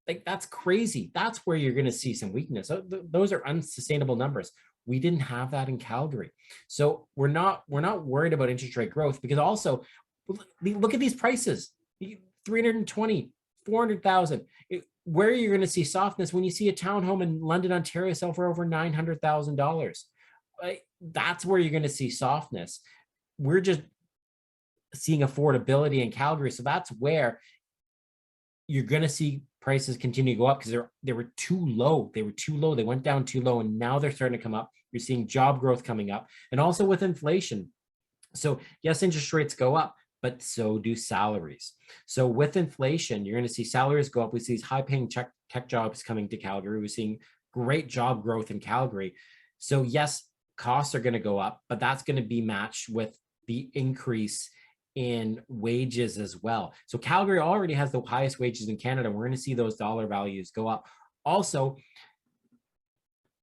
Like that's crazy. That's where you're going to see some weakness. Those are unsustainable numbers. We didn't have that in Calgary. So we're not worried about interest rate growth because also look at these prices, 320, 400,000. Where you're going to see softness when you see a townhome in London, Ontario sell for over $900,000. That's where you're going to see softness. We're just seeing affordability in Calgary. So that's where you're going to see prices continue to go up because they were too low. They were too low. They went down too low and now they're starting to come up. You're seeing job growth coming up and also with inflation. So yes, interest rates go up, but so do salaries. So with inflation, you're going to see salaries go up. We see these high-paying tech jobs coming to Calgary. We're seeing great job growth in Calgary. So yes, costs are going to go up, but that's going to be matched with the increase in wages as well. So Calgary already has the highest wages in Canada. We're going to see those dollar values go up. Also,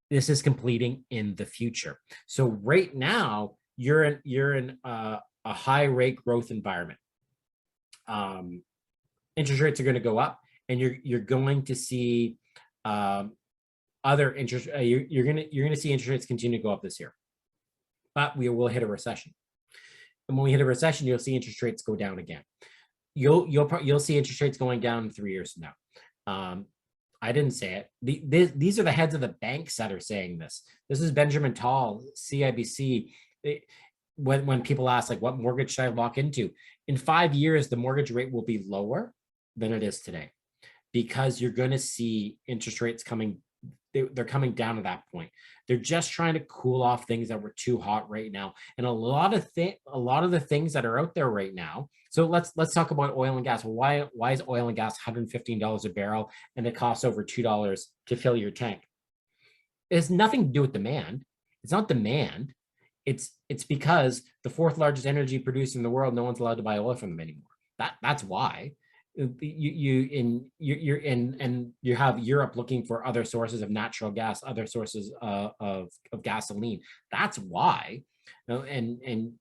this is completing in the future. So right now, you're in a high rate growth environment. Interest rates are going to go up, and you're going to see other interest. You're going to see interest rates continue to go up this year, but we will hit a recession. And when we hit a recession, you'll see interest rates go down again. You'll see interest rates going down in 3 years from now. I didn't say it. These are the heads of the banks that are saying this. This is Benjamin Tall, CIBC. When people ask, like, what mortgage should I lock into? In 5 years, the mortgage rate will be lower than it is today, because you're going to see interest rates coming. They're coming down at that point. They're just trying to cool off things that were too hot right now. And a lot of the things that are out there right now. So let's talk about oil and gas. Well, why is oil and gas $115 a barrel and it costs over $2 to fill your tank? It has nothing to do with demand. It's not demand. It's because the fourth largest energy producer in the world, no one's allowed to buy oil from them anymore. That's why. You have Europe looking for other sources of natural gas, other sources of gasoline. That's why. And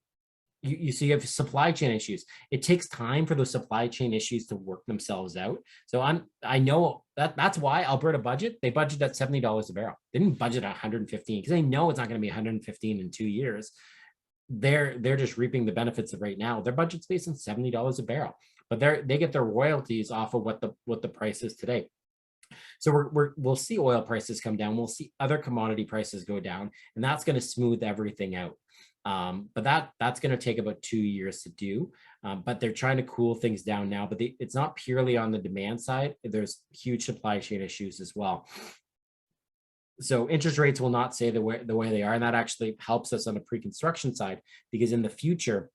you see, you have supply chain issues. It takes time for those supply chain issues to work themselves out. So I know that's why Alberta they budget at $70 a barrel. They didn't budget at 115 because they know it's not going to be 115 in 2 years. They're just reaping the benefits of right now. Their budget's based on $70 a barrel, but they get their royalties off of what the price is today. So we'll see oil prices come down. We'll see other commodity prices go down, and that's going to smooth everything out. But that's going to take about 2 years to do. But they're trying to cool things down now. But it's not purely on the demand side. There's huge supply chain issues as well. So interest rates will not stay the way they are, and that actually helps us on the pre-construction side, because in the future,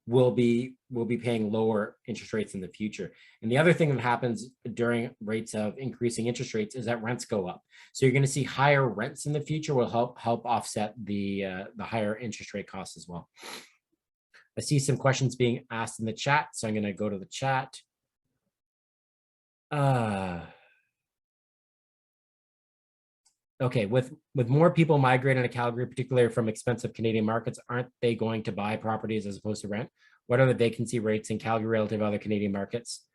we'll be paying lower interest rates in the future. And the other thing that happens during rates of increasing interest rates is that rents go up. So you're going to see higher rents in the future will help offset the higher interest rate costs as well. I see some questions being asked in the chat, so I'm going to go to the chat. Okay, with more people migrating to Calgary, particularly from expensive Canadian markets, aren't they going to buy properties as opposed to rent? What are the vacancy rates in Calgary relative to other Canadian markets?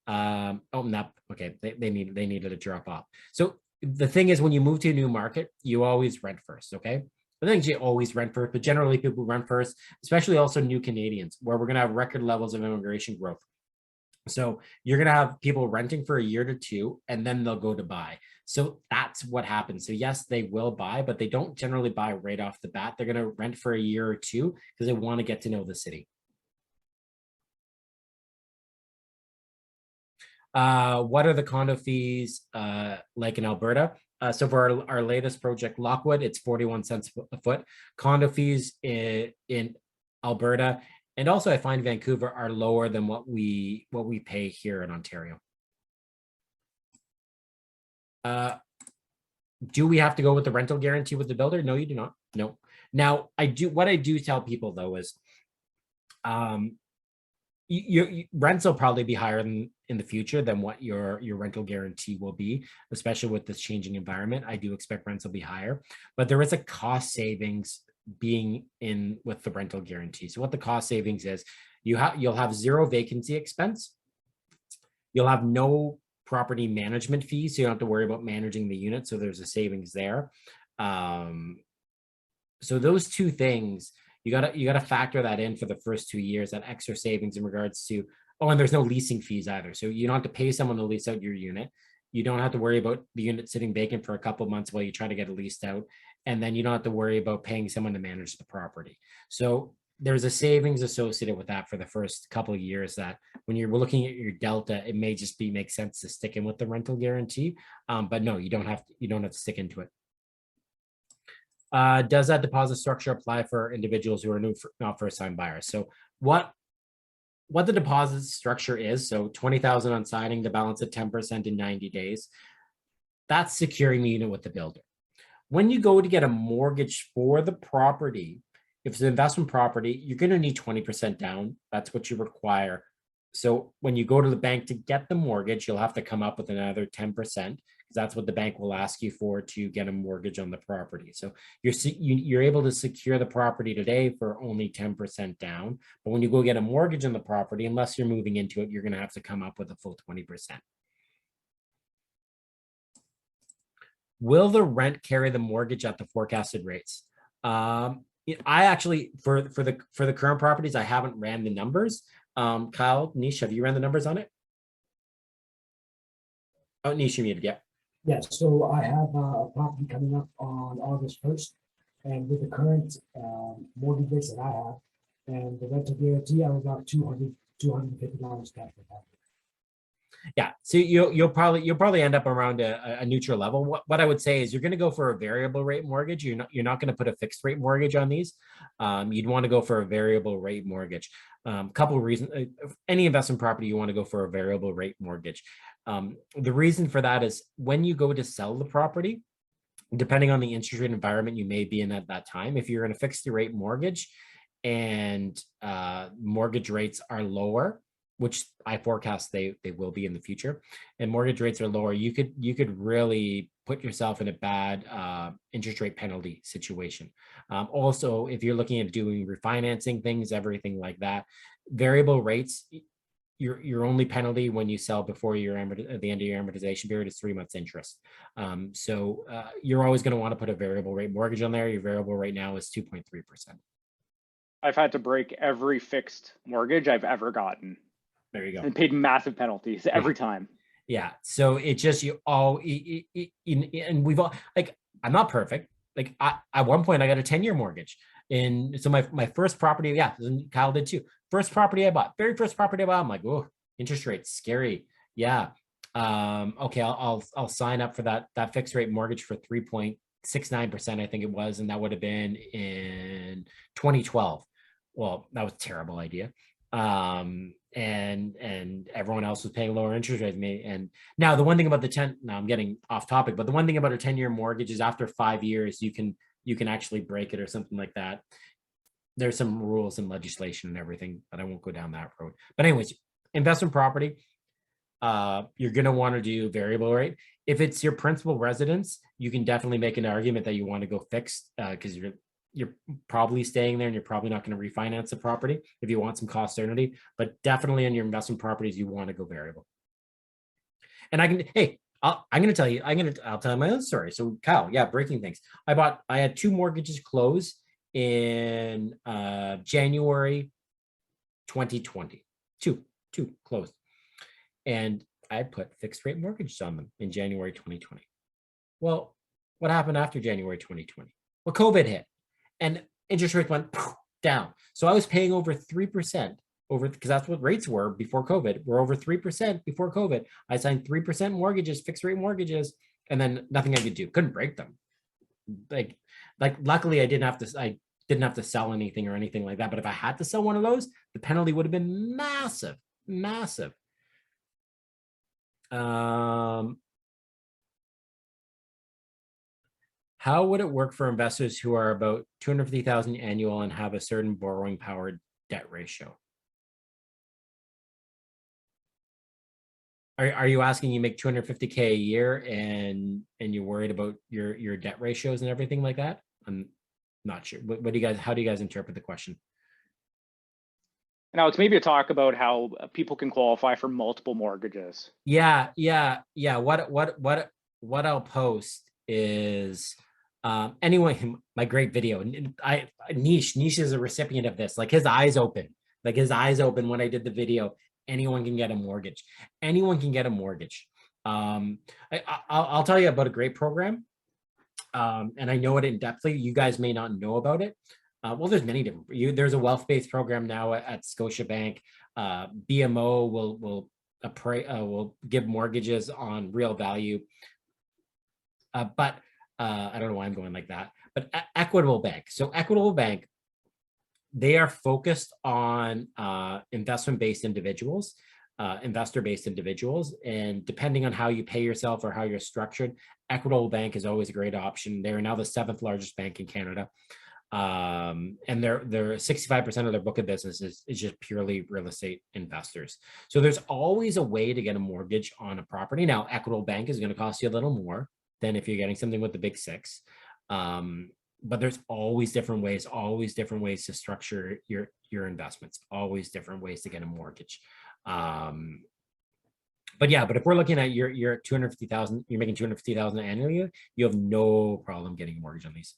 Okay, they needed to drop off. So the thing is, when you move to a new market, you always rent first, okay? I think you always rent first, but generally people rent first, especially also new Canadians, where we're going to have record levels of immigration growth. So you're going to have people renting for a year to two, and then they'll go to buy. So that's what happens. So yes, they will buy, but they don't generally buy right off the bat. They're going to rent for a year or two because they want to get to know the city. What are the condo fees like in Alberta? So for our latest project, Lockwood, it's 41 cents a foot. Condo fees in Alberta, and also I find Vancouver, are lower than what we pay here in Ontario. Do we have to go with the rental guarantee with the builder? No, you do not. No. Now, what I do tell people though is, your rents will probably be higher in the future than what your rental guarantee will be, especially with this changing environment. I do expect rents will be higher, but there is a cost savings being in with the rental guarantee. So what the cost savings is, you'll have zero vacancy expense. You'll have no property management fees, so you don't have to worry about managing the unit. So there's a savings there. So those two things, you gotta factor that in for the first 2 years, that extra savings in regards to, and there's no leasing fees either. So you don't have to pay someone to lease out your unit. You don't have to worry about the unit sitting vacant for a couple of months while you try to get it leased out. And then you don't have to worry about paying someone to manage the property. So there's a savings associated with that for the first couple of years, that when you're looking at your delta, it may just make sense to stick in with the rental guarantee. But no, you don't have to stick into it. Does that deposit structure apply for individuals who are not first-time buyers? So what the deposit structure is. So 20,000 on signing, the balance at 10% in 90 days. That's securing the unit with the builder. When you go to get a mortgage for the property, if it's an investment property, you're going to need 20% down. That's what you require. So when you go to the bank to get the mortgage, you'll have to come up with another 10%, because that's what the bank will ask you for to get a mortgage on the property. So you're able to secure the property today for only 10% down. But when you go get a mortgage on the property, unless you're moving into it, you're going to have to come up with a full 20%. Will the rent carry the mortgage at the forecasted rates? I actually, for the current properties, I haven't ran the numbers. Kyle, Nish, have you ran the numbers on it? Oh, Nish, you muted, yeah. Yeah, so I have a property coming up on August 1st, and with the current mortgage rates that I have and the rental guarantee, I was about $250 cash for that. Yeah, so you'll probably end up around a neutral level. What I would say is you're going to go for a variable rate mortgage. You're not going to put a fixed rate mortgage on these. You'd want to go for a variable rate mortgage. Couple of reasons. Any investment property, you want to go for a variable rate mortgage. The reason for that is when you go to sell the property, depending on the interest rate environment you may be in at that time, if you're in a fixed rate mortgage and mortgage rates are lower, which I forecast they will be in the future, and mortgage rates are lower, you could really put yourself in a bad interest rate penalty situation. Also, if you're looking at doing refinancing things, everything like that, variable rates, your only penalty when you sell before at the end of your amortization period is 3 months interest. So you're always going to want to put a variable rate mortgage on there. Your variable rate now is 2.3%. I've had to break every fixed mortgage I've ever gotten. There you go. And paid massive penalties every time. Yeah. So it just, and we've all, like, I'm not perfect. Like at one point I got a 10-year mortgage. And so my first property, yeah, Kyle did too. Very first property I bought, I'm like, oh, interest rates, scary. Yeah. Okay, I'll sign up for that fixed rate mortgage for 3.69%, I think it was, and that would have been in 2012. Well, that was a terrible idea. And everyone else was paying lower interest rates. And now the one thing about now I'm getting off topic, but the one thing about a 10-year mortgage is after 5 years, you can actually break it or something like that. There's some rules and legislation and everything, but I won't go down that road. But anyways, investment property, you're going to want to do variable rate. If it's your principal residence, you can definitely make an argument that you want to go fixed because you're probably staying there and you're probably not going to refinance the property if you want some cost certainty, but definitely on your investment properties, you want to go variable. And I'm going to tell you, I'll tell you my own story. So Kyle, yeah, breaking things. I had 2 mortgages close in January 2020, two closed. And I put fixed rate mortgages on them in January 2020. Well, what happened after January 2020? Well, COVID hit and interest rates went down. So I was paying over 3% because that's what rates were before COVID. We're over 3% before COVID. I signed 3% mortgages, fixed rate mortgages, and then nothing I could do. Couldn't break them. Like luckily I didn't have to sell anything or anything like that. But if I had to sell one of those, the penalty would have been massive. How would it work for investors who are about 250,000 annual and have a certain borrowing power debt ratio? Are you asking you make 250K a year and you're worried about your debt ratios and everything like that? I'm not sure. How do you guys interpret the question? Now it's maybe a talk about how people can qualify for multiple mortgages. Yeah. What I'll post is anyway, my great video. Nish is a recipient of this. Like his eyes open when I did the video. Anyone can get a mortgage. I'll tell you about a great program. And I know it in depthly. You guys may not know about it. Well, there's many different. There's a wealth-based program now at Scotiabank. BMO will give mortgages on real value. But I don't know why I'm going like that. But Equitable Bank. So Equitable Bank they are focused on investment-based individuals, investor-based individuals, and depending on how you pay yourself or how you're structured, Equitable Bank is always a great option. They're now the 7th largest bank in Canada. And they're 65% of their book of business is just purely real estate investors. So there's always a way to get a mortgage on a property. Now, Equitable Bank is going to cost you a little more than if you're getting something with the big six. But there's always different ways to structure your investments, always different ways to get a mortgage. But if we're looking at you're at 250,000, you're making 250,000 annually, you have no problem getting a mortgage on these.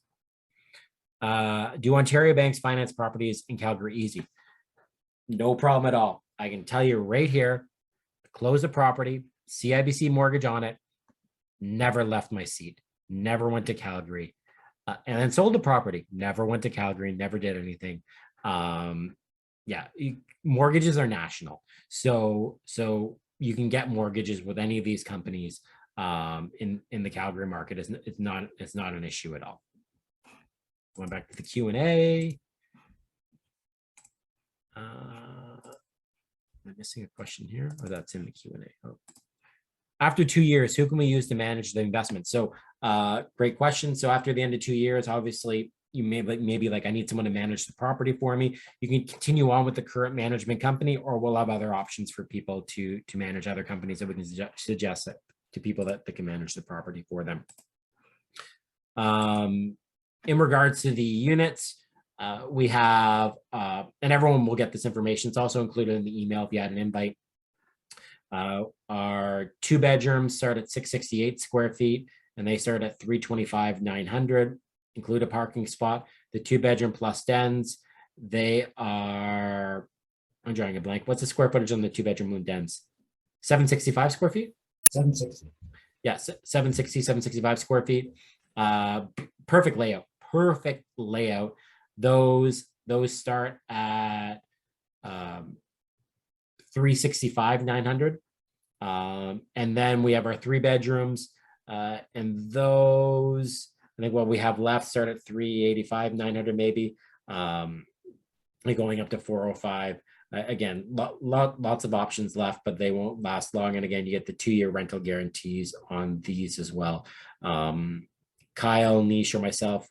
Do Ontario banks finance properties in Calgary easy? No problem at all. I can tell you right here, close a property, CIBC mortgage on it, never left my seat, never went to Calgary, and then sold the property, never went to Calgary, never did anything. Mortgages are national. So you can get mortgages with any of these companies in the Calgary market. It's not an issue at all. Going back to the Q&A. Am I missing a question here? Or that's in the Q&A. Oh. After 2 years, who can we use to manage the investment? So great question. So after the end of 2 years, obviously you may be like, I need someone to manage the property for me. You can continue on with the current management company, or we'll have other options for people to manage other companies that we can suggest that to people that can manage the property for them. In regards to the units, we have, and everyone will get this information. It's also included in the email if you had an invite. Our 2 bedrooms start at 668 square feet, and they start at 325,900, include a parking spot. The 2 bedroom plus dens, they are, I'm drawing a blank. What's the square footage on the 2 bedroom dens? 765 square feet? 760. Yes, 765 square feet. Perfect layout. Those start at 365,900, and then we have our 3 bedrooms, and those, I think what we have left start at 385,900 maybe, and going up to 405. Again, lots of options left, but they won't last long. And again, you get the 2-year rental guarantees on these as well. Kyle, Nish, or myself,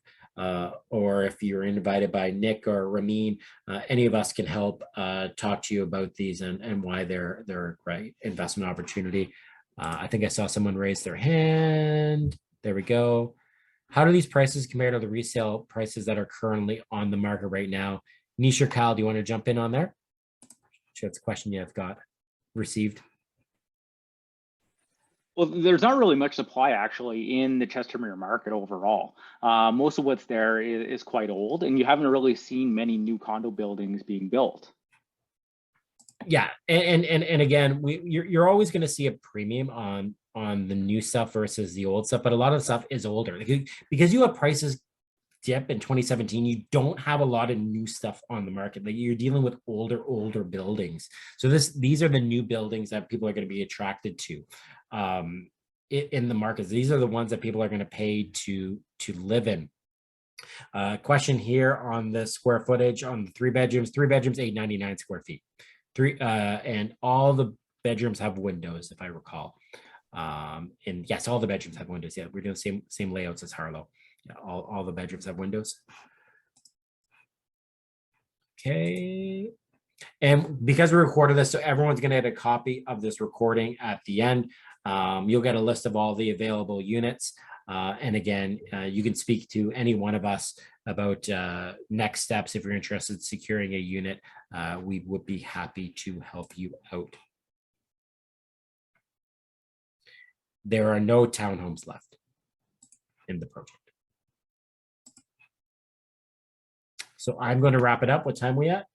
or if you're invited by Nick or Ramin, any of us can help talk to you about these and why they're a great investment opportunity. I think I saw someone raise their hand. There we go. How do these prices compare to the resale prices that are currently on the market right now? Nish or Kyle, do you want to jump in on there? Sure, it's a question you have got received. Well, there's not really much supply actually in the Chestermere market overall. Most of what's there is quite old, and you haven't really seen many new condo buildings being built. Yeah, and again, you're always going to see a premium on the new stuff versus the old stuff, but a lot of stuff is older because you have prices dip in 2017. You don't have a lot of new stuff on the market. Like, you're dealing with older buildings. So these are the new buildings that people are going to be attracted to in the markets. These are the ones that people are going to pay to live in. Question here on the square footage on the 3 bedrooms. 3 bedrooms, 899 square feet. And all the bedrooms have windows, if I recall. And yes, all the bedrooms have windows. Yeah, we're doing the same layouts as Harlow. Yeah, all the bedrooms have windows. Okay. And because we recorded this, so everyone's going to get a copy of this recording at the end. You'll get a list of all the available units. And again, you can speak to any one of us about next steps. If you're interested in securing a unit, we would be happy to help you out. There are no townhomes left in the project. So I'm going to wrap it up. What time are we at?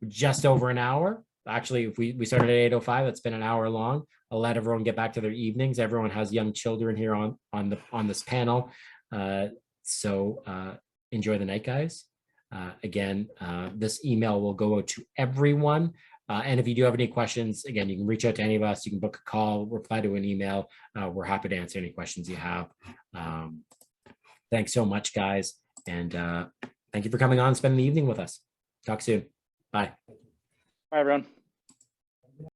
Just over an hour. Actually, if we started at 8:05, it's been an hour long. I'll let everyone get back to their evenings. Everyone has young children here on this panel. So enjoy the night, guys. Again, this email will go out to everyone. And if you do have any questions, again, you can reach out to any of us. You can book a call, reply to an email. We're happy to answer any questions you have. Thanks so much, guys. And thank you for coming on and spending the evening with us. Talk soon. Bye. Bye, everyone.